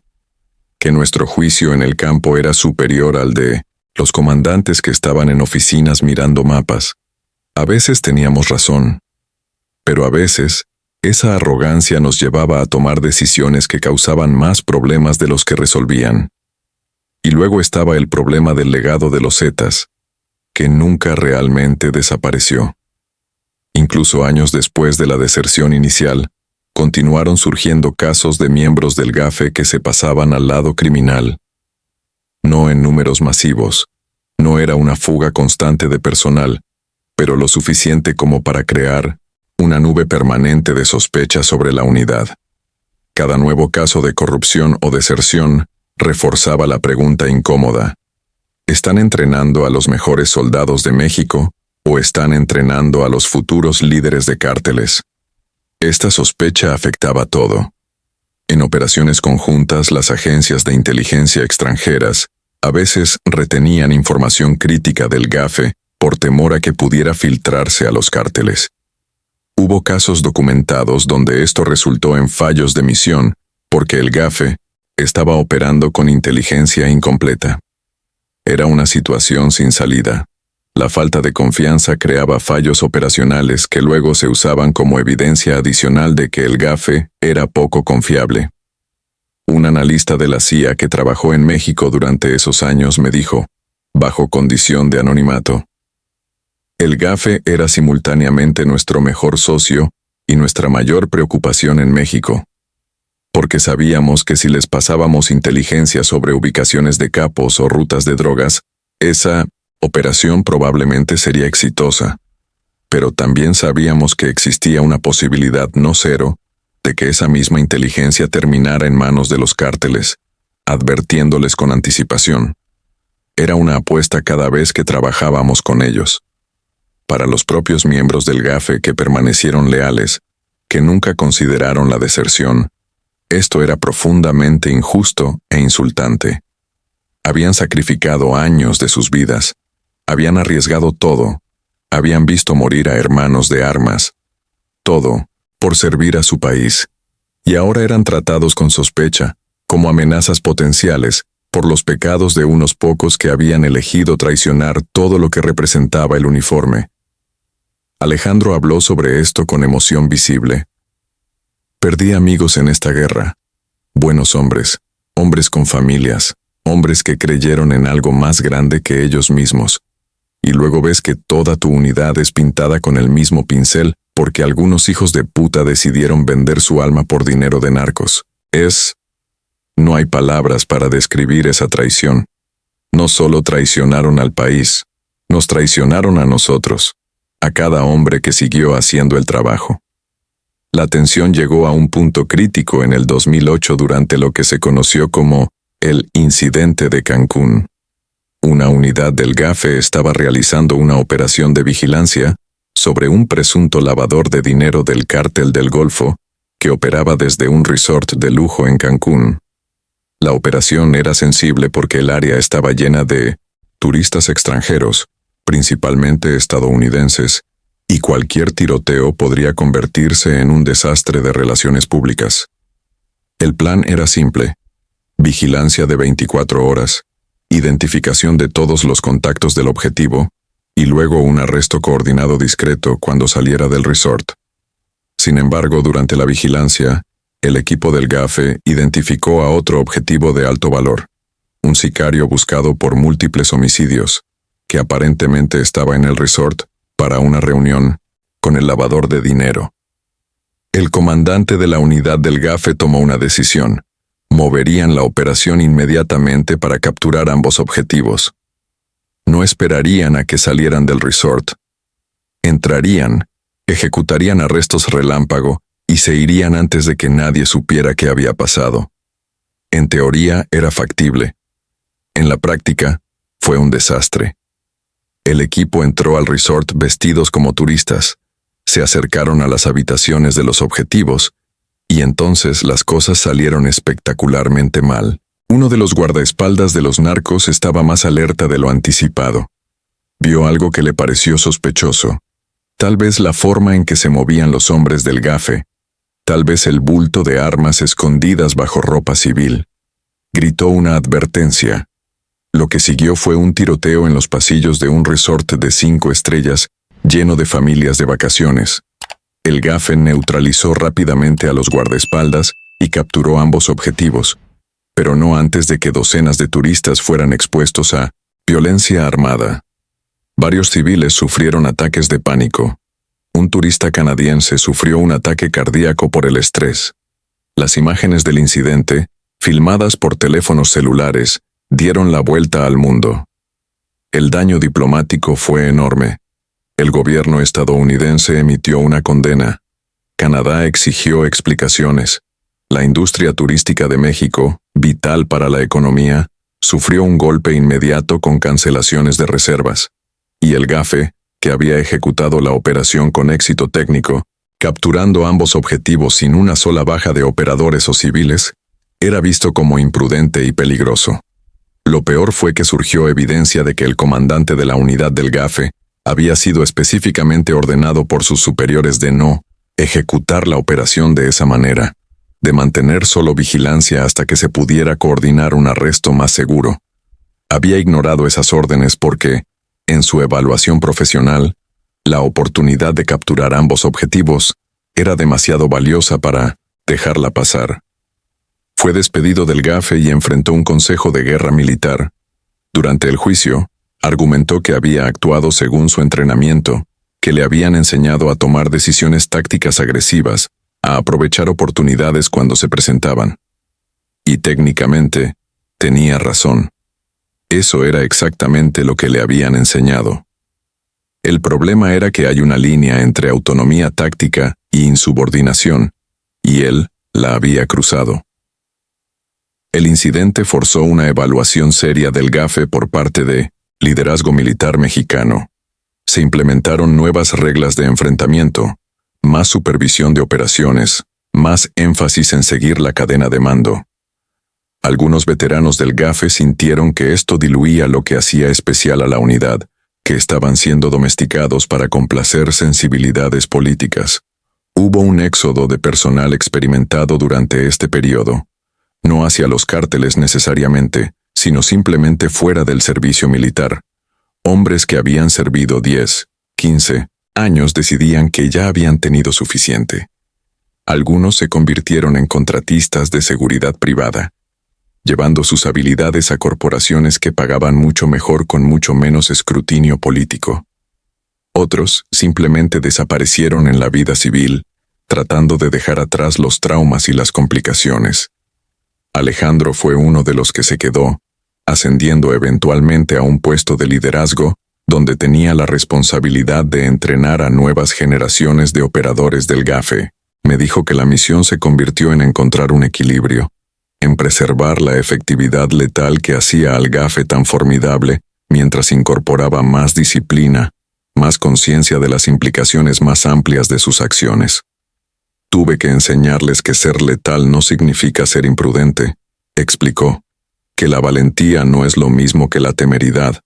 que nuestro juicio en el campo era superior al de los comandantes que estaban en oficinas mirando mapas. A veces teníamos razón, pero a veces esa arrogancia nos llevaba a tomar decisiones que causaban más problemas de los que resolvían. Y luego estaba el problema del legado de los Zetas, que nunca realmente desapareció. Incluso años después de la deserción inicial, continuaron surgiendo casos de miembros del GAFE que se pasaban al lado criminal. No en números masivos, no era una fuga constante de personal, pero lo suficiente como para crear una nube permanente de sospecha sobre la unidad. Cada nuevo caso de corrupción o deserción reforzaba la pregunta incómoda: ¿están entrenando a los mejores soldados de México o están entrenando a los futuros líderes de cárteles? Esta sospecha afectaba todo. En operaciones conjuntas, las agencias de inteligencia extranjeras a veces retenían información crítica del GAFE por temor a que pudiera filtrarse a los cárteles. Hubo casos documentados donde esto resultó en fallos de misión porque el GAFE estaba operando con inteligencia incompleta. Era una situación sin salida. La falta de confianza creaba fallos operacionales que luego se usaban como evidencia adicional de que el GAFE era poco confiable. Un analista de la CIA que trabajó en México durante esos años me dijo, bajo condición de anonimato: el GAFE era simultáneamente nuestro mejor socio y nuestra mayor preocupación en México, porque sabíamos que si les pasábamos inteligencia sobre ubicaciones de capos o rutas de drogas, esa operación probablemente sería exitosa, pero también sabíamos que existía una posibilidad no cero de que esa misma inteligencia terminara en manos de los cárteles, advirtiéndoles con anticipación. Era una apuesta cada vez que trabajábamos con ellos. Para los propios miembros del GAFE que permanecieron leales, que nunca consideraron la deserción, esto era profundamente injusto e insultante. Habían sacrificado años de sus vidas, habían arriesgado todo, habían visto morir a hermanos de armas, todo, por servir a su país, y ahora eran tratados con sospecha, como amenazas potenciales, por los pecados de unos pocos que habían elegido traicionar todo lo que representaba el uniforme. Alejandro habló sobre esto con emoción visible. Perdí amigos en esta guerra, buenos hombres, hombres con familias, hombres que creyeron en algo más grande que ellos mismos. Y luego ves que toda tu unidad es pintada con el mismo pincel porque algunos hijos de puta decidieron vender su alma por dinero de narcos. No hay palabras para describir esa traición. No solo traicionaron al país, nos traicionaron a nosotros, a cada hombre que siguió haciendo el trabajo. La tensión llegó a un punto crítico en el 2008 durante lo que se conoció como el Incidente de Cancún. Una unidad del GAFE estaba realizando una operación de vigilancia sobre un presunto lavador de dinero del Cártel del Golfo que operaba desde un resort de lujo en Cancún. La operación era sensible porque el área estaba llena de turistas extranjeros, principalmente estadounidenses, y cualquier tiroteo podría convertirse en un desastre de relaciones públicas. El plan era simple: vigilancia de 24 horas, identificación de todos los contactos del objetivo, y luego un arresto coordinado discreto cuando saliera del resort. Sin embargo, durante la vigilancia, el equipo del GAFE identificó a otro objetivo de alto valor, un sicario buscado por múltiples homicidios, que aparentemente estaba en el resort para una reunión con el lavador de dinero. El comandante de la unidad del GAFE tomó una decisión: moverían la operación inmediatamente para capturar ambos objetivos. No esperarían a que salieran del resort. Entrarían, ejecutarían arrestos relámpago y se irían antes de que nadie supiera qué había pasado. En teoría era factible. En la práctica, fue un desastre. El equipo entró al resort vestidos como turistas, se acercaron a las habitaciones de los objetivos, y entonces las cosas salieron espectacularmente mal. Uno de los guardaespaldas de los narcos estaba más alerta de lo anticipado. Vio algo que le pareció sospechoso. Tal vez la forma en que se movían los hombres del GAFE. Tal vez el bulto de armas escondidas bajo ropa civil. Gritó una advertencia. Lo que siguió fue un tiroteo en los pasillos de un resort de 5 estrellas lleno de familias de vacaciones. El GAFE neutralizó rápidamente a los guardaespaldas y capturó ambos objetivos, pero no antes de que docenas de turistas fueran expuestos a violencia armada. Varios civiles sufrieron ataques de pánico. Un turista canadiense sufrió un ataque cardíaco por el estrés. Las imágenes del incidente, filmadas por teléfonos celulares, dieron la vuelta al mundo. El daño diplomático fue enorme. El gobierno estadounidense emitió una condena. Canadá exigió explicaciones. La industria turística de México, vital para la economía, sufrió un golpe inmediato con cancelaciones de reservas. Y el GAFE, que había ejecutado la operación con éxito técnico, capturando ambos objetivos sin una sola baja de operadores o civiles, era visto como imprudente y peligroso. Lo peor fue que surgió evidencia de que el comandante de la unidad del GAFE había sido específicamente ordenado por sus superiores de no ejecutar la operación de esa manera, de mantener solo vigilancia hasta que se pudiera coordinar un arresto más seguro. Había ignorado esas órdenes porque, en su evaluación profesional, la oportunidad de capturar ambos objetivos era demasiado valiosa para dejarla pasar. Fue despedido del GAFE y enfrentó un consejo de guerra militar. Durante el juicio, argumentó que había actuado según su entrenamiento, que le habían enseñado a tomar decisiones tácticas agresivas, a aprovechar oportunidades cuando se presentaban. Y técnicamente, tenía razón. Eso era exactamente lo que le habían enseñado. El problema era que hay una línea entre autonomía táctica y insubordinación, y él la había cruzado. El incidente forzó una evaluación seria del GAFE por parte de liderazgo militar mexicano. Se implementaron nuevas reglas de enfrentamiento, más supervisión de operaciones, más énfasis en seguir la cadena de mando. Algunos veteranos del GAFE sintieron que esto diluía lo que hacía especial a la unidad, que estaban siendo domesticados para complacer sensibilidades políticas. Hubo un éxodo de personal experimentado durante este periodo, no hacia los cárteles necesariamente, sino simplemente fuera del servicio militar. Hombres que habían servido 10, 15 años decidían que ya habían tenido suficiente. Algunos se convirtieron en contratistas de seguridad privada, llevando sus habilidades a corporaciones que pagaban mucho mejor con mucho menos escrutinio político. Otros simplemente desaparecieron en la vida civil, tratando de dejar atrás los traumas y las complicaciones. Alejandro fue uno de los que se quedó, ascendiendo eventualmente a un puesto de liderazgo, donde tenía la responsabilidad de entrenar a nuevas generaciones de operadores del GAFE. Me dijo que la misión se convirtió en encontrar un equilibrio, en preservar la efectividad letal que hacía al GAFE tan formidable, mientras incorporaba más disciplina, más conciencia de las implicaciones más amplias de sus acciones. Tuve que enseñarles que ser letal no significa ser imprudente, explicó, que la valentía no es lo mismo que la temeridad,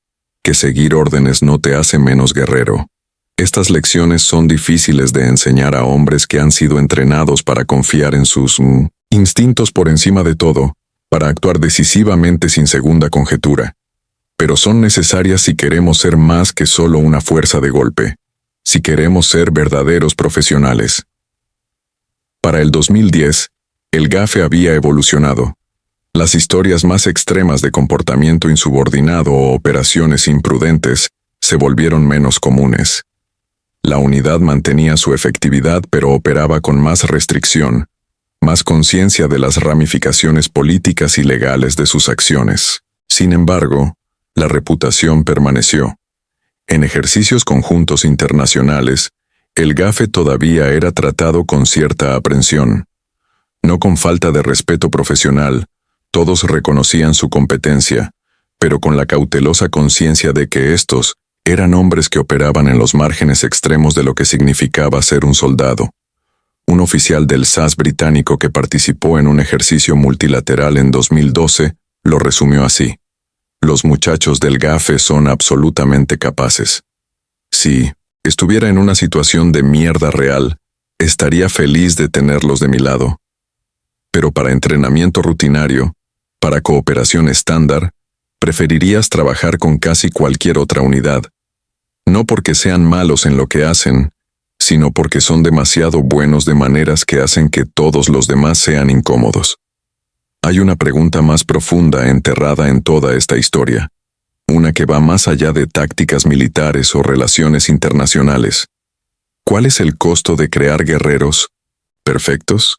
que seguir órdenes no te hace menos guerrero. Estas lecciones son difíciles de enseñar a hombres que han sido entrenados para confiar en sus instintos por encima de todo, para actuar decisivamente sin segunda conjetura. Pero son necesarias si queremos ser más que solo una fuerza de golpe, si queremos ser verdaderos profesionales. Para el 2010, el GAFE había evolucionado. Las historias más extremas de comportamiento insubordinado o operaciones imprudentes se volvieron menos comunes. La unidad mantenía su efectividad pero operaba con más restricción, más conciencia de las ramificaciones políticas y legales de sus acciones. Sin embargo, la reputación permaneció. En ejercicios conjuntos internacionales, el GAFE todavía era tratado con cierta aprensión. No con falta de respeto profesional, todos reconocían su competencia, pero con la cautelosa conciencia de que estos eran hombres que operaban en los márgenes extremos de lo que significaba ser un soldado. Un oficial del SAS británico que participó en un ejercicio multilateral en 2012 lo resumió así: los muchachos del GAFE son absolutamente capaces. Si estuviera en una situación de mierda real, estaría feliz de tenerlos de mi lado. Pero para entrenamiento rutinario, para cooperación estándar, preferirías trabajar con casi cualquier otra unidad. No porque sean malos en lo que hacen, sino porque son demasiado buenos de maneras que hacen que todos los demás sean incómodos. Hay una pregunta más profunda enterrada en toda esta historia, una que va más allá de tácticas militares o relaciones internacionales. ¿Cuál es el costo de crear guerreros perfectos?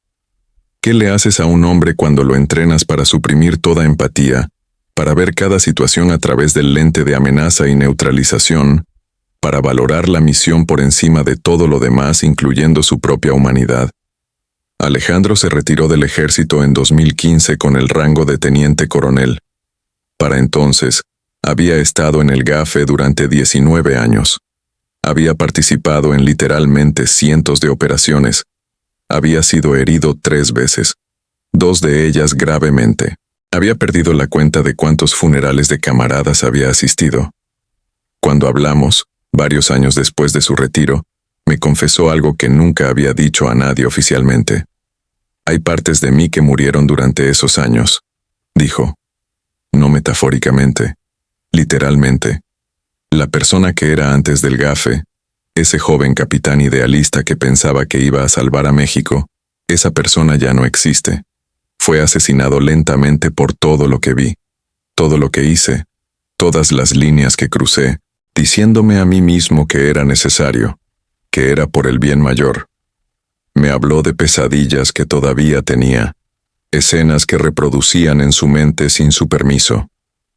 ¿Qué le haces a un hombre cuando lo entrenas para suprimir toda empatía, para ver cada situación a través del lente de amenaza y neutralización, para valorar la misión por encima de todo lo demás, incluyendo su propia humanidad? Alejandro se retiró del ejército en 2015 con el rango de teniente coronel. Para entonces, había estado en el GAFE durante 19 años. Había participado en literalmente cientos de operaciones. Había sido herido 3 veces, 2 de ellas gravemente. Había perdido la cuenta de cuántos funerales de camaradas había asistido. Cuando hablamos, varios años después de su retiro, me confesó algo que nunca había dicho a nadie oficialmente. Hay partes de mí que murieron durante esos años, dijo. No metafóricamente, literalmente. La persona que era antes del GAFE, ese joven capitán idealista que pensaba que iba a salvar a México, esa persona ya no existe. Fue asesinado lentamente por todo lo que vi, todo lo que hice, todas las líneas que crucé, diciéndome a mí mismo que era necesario, que era por el bien mayor. Me habló de pesadillas que todavía tenía, escenas que reproducían en su mente sin su permiso,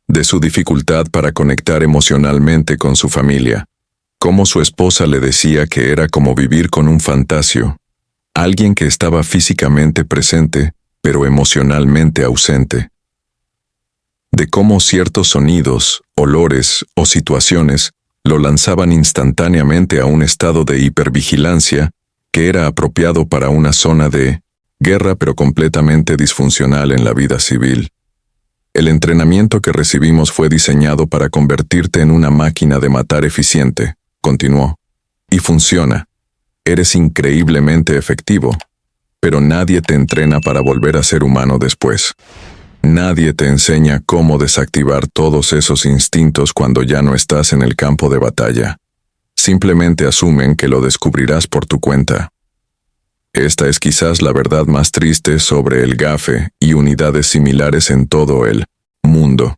de su dificultad para conectar emocionalmente con su familia, cómo su esposa le decía que era como vivir con un fantasio, alguien que estaba físicamente presente, pero emocionalmente ausente. De cómo ciertos sonidos, olores o situaciones lo lanzaban instantáneamente a un estado de hipervigilancia que era apropiado para una zona de guerra pero completamente disfuncional en la vida civil. El entrenamiento que recibimos fue diseñado para convertirte en una máquina de matar eficiente, continuó. Y funciona. Eres increíblemente efectivo. Pero nadie te entrena para volver a ser humano después. Nadie te enseña cómo desactivar todos esos instintos cuando ya no estás en el campo de batalla. Simplemente asumen que lo descubrirás por tu cuenta. Esta es quizás la verdad más triste sobre el GAFE y unidades similares en todo el mundo.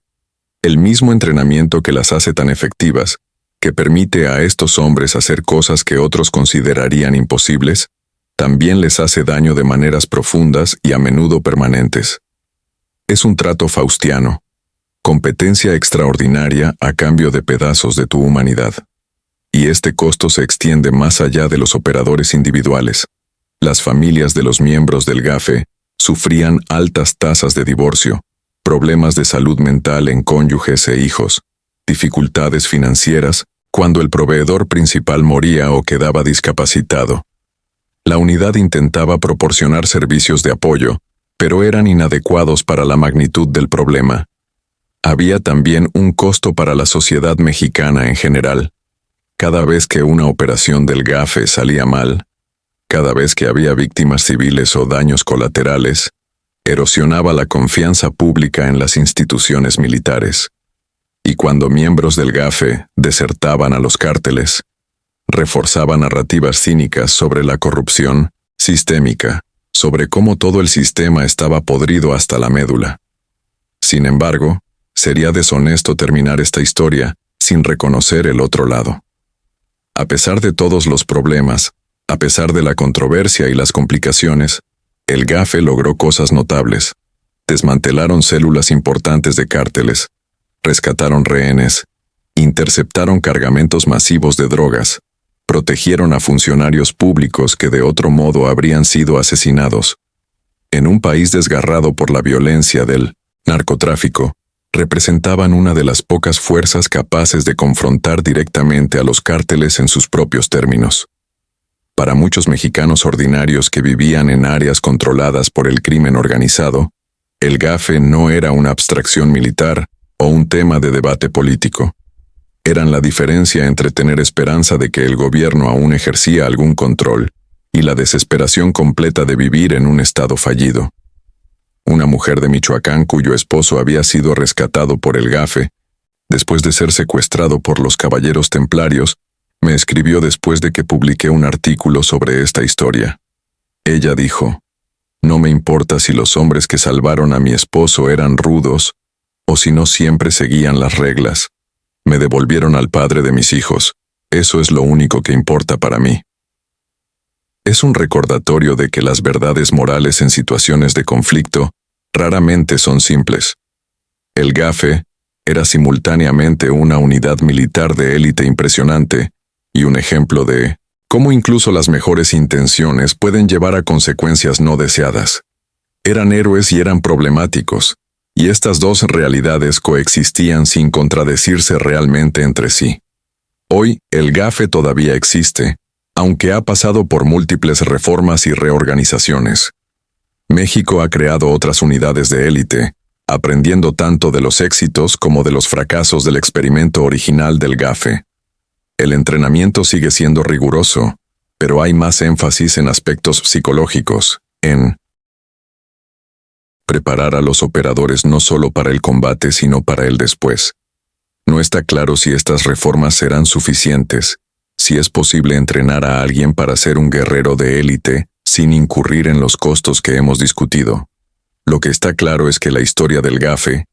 El mismo entrenamiento que las hace tan efectivas, que permite a estos hombres hacer cosas que otros considerarían imposibles, también les hace daño de maneras profundas y a menudo permanentes. Es un trato faustiano, competencia extraordinaria a cambio de pedazos de tu humanidad. Y este costo se extiende más allá de los operadores individuales. Las familias de los miembros del GAFE sufrían altas tasas de divorcio, problemas de salud mental en cónyuges e hijos, dificultades financieras cuando el proveedor principal moría o quedaba discapacitado. La unidad intentaba proporcionar servicios de apoyo, pero eran inadecuados para la magnitud del problema. Había también un costo para la sociedad mexicana en general. Cada vez que una operación del GAFE salía mal, cada vez que había víctimas civiles o daños colaterales, erosionaba la confianza pública en las instituciones militares. Y cuando miembros del GAFE desertaban a los cárteles, reforzaba narrativas cínicas sobre la corrupción sistémica, sobre cómo todo el sistema estaba podrido hasta la médula. Sin embargo, sería deshonesto terminar esta historia sin reconocer el otro lado. A pesar de todos los problemas, a pesar de la controversia y las complicaciones, el GAFE logró cosas notables. Desmantelaron células importantes de cárteles, rescataron rehenes, interceptaron cargamentos masivos de drogas, protegieron a funcionarios públicos que de otro modo habrían sido asesinados. En un país desgarrado por la violencia del narcotráfico, representaban una de las pocas fuerzas capaces de confrontar directamente a los cárteles en sus propios términos. Para muchos mexicanos ordinarios que vivían en áreas controladas por el crimen organizado, el GAFE no era una abstracción militar o un tema de debate político. Eran la diferencia entre tener esperanza de que el gobierno aún ejercía algún control y la desesperación completa de vivir en un estado fallido. Una mujer de Michoacán cuyo esposo había sido rescatado por el GAFE, después de ser secuestrado por los caballeros templarios, me escribió después de que publiqué un artículo sobre esta historia. Ella dijo, «No me importa si los hombres que salvaron a mi esposo eran rudos o si no siempre seguían las reglas. Me devolvieron al padre de mis hijos. Eso es lo único que importa para mí». Es un recordatorio de que las verdades morales en situaciones de conflicto raramente son simples. El GAFE era simultáneamente una unidad militar de élite impresionante y un ejemplo de cómo incluso las mejores intenciones pueden llevar a consecuencias no deseadas. Eran héroes y eran problemáticos, y estas dos realidades coexistían sin contradecirse realmente entre sí. Hoy, el GAFE todavía existe, aunque ha pasado por múltiples reformas y reorganizaciones. México ha creado otras unidades de élite, aprendiendo tanto de los éxitos como de los fracasos del experimento original del GAFE. El entrenamiento sigue siendo riguroso, pero hay más énfasis en aspectos psicológicos, en preparar a los operadores no solo para el combate sino para el después. No está claro si estas reformas serán suficientes, si es posible entrenar a alguien para ser un guerrero de élite sin incurrir en los costos que hemos discutido. Lo que está claro es que la historia del GAFE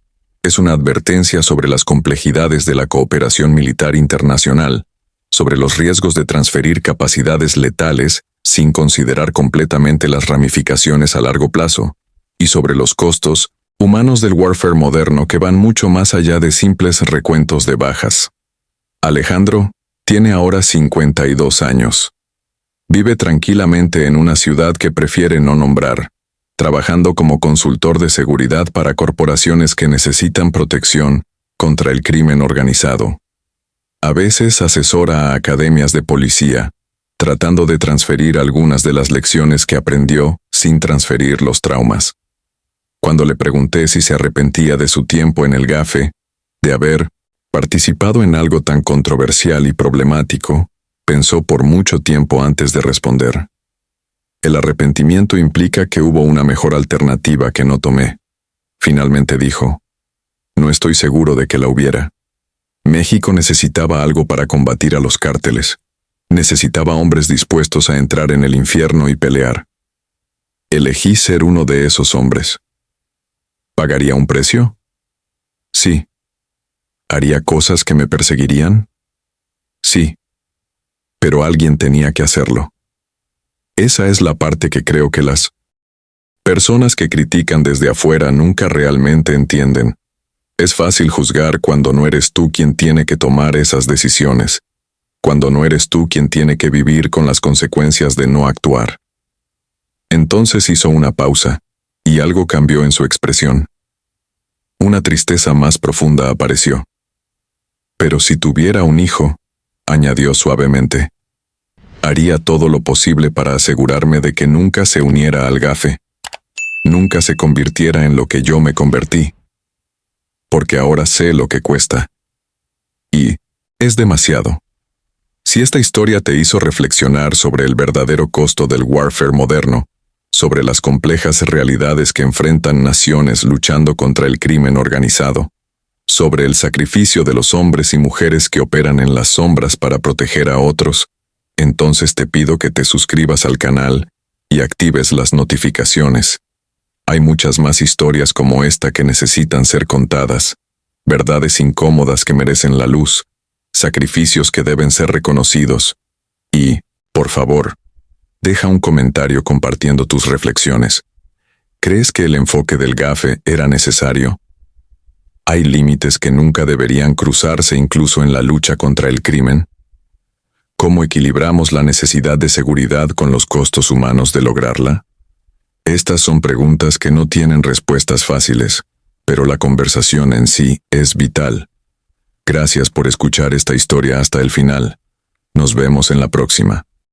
es una advertencia sobre las complejidades de la cooperación militar internacional, sobre los riesgos de transferir capacidades letales sin considerar completamente las ramificaciones a largo plazo, y sobre los costos humanos del warfare moderno que van mucho más allá de simples recuentos de bajas. Alejandro tiene ahora 52 años. Vive tranquilamente en una ciudad que prefiere no nombrar, trabajando como consultor de seguridad para corporaciones que necesitan protección contra el crimen organizado. A veces asesora a academias de policía, tratando de transferir algunas de las lecciones que aprendió sin transferir los traumas. Cuando le pregunté si se arrepentía de su tiempo en el GAFE, de haber participado en algo tan controversial y problemático, pensó por mucho tiempo antes de responder. El arrepentimiento implica que hubo una mejor alternativa que no tomé. Finalmente dijo, no estoy seguro de que la hubiera. México necesitaba algo para combatir a los cárteles. Necesitaba hombres dispuestos a entrar en el infierno y pelear. Elegí ser uno de esos hombres. ¿Pagaría un precio? Sí. ¿Haría cosas que me perseguirían? Sí. Pero alguien tenía que hacerlo. Esa es la parte que creo que las personas que critican desde afuera nunca realmente entienden. Es fácil juzgar cuando no eres tú quien tiene que tomar esas decisiones, cuando no eres tú quien tiene que vivir con las consecuencias de no actuar. Entonces hizo una pausa, y algo cambió en su expresión. Una tristeza más profunda apareció. Pero si tuviera un hijo, añadió suavemente, haría todo lo posible para asegurarme de que nunca se uniera al GAFE, nunca se convirtiera en lo que yo me convertí. Porque ahora sé lo que cuesta. Y es demasiado. Si esta historia te hizo reflexionar sobre el verdadero costo del warfare moderno, sobre las complejas realidades que enfrentan naciones luchando contra el crimen organizado, sobre el sacrificio de los hombres y mujeres que operan en las sombras para proteger a otros, entonces te pido que te suscribas al canal y actives las notificaciones. Hay muchas más historias como esta que necesitan ser contadas, verdades incómodas que merecen la luz, sacrificios que deben ser reconocidos. Y, por favor, deja un comentario compartiendo tus reflexiones. ¿Crees que el enfoque del GAFE era necesario? ¿Hay límites que nunca deberían cruzarse incluso en la lucha contra el crimen? ¿Cómo equilibramos la necesidad de seguridad con los costos humanos de lograrla? Estas son preguntas que no tienen respuestas fáciles, pero la conversación en sí es vital. Gracias por escuchar esta historia hasta el final. Nos vemos en la próxima.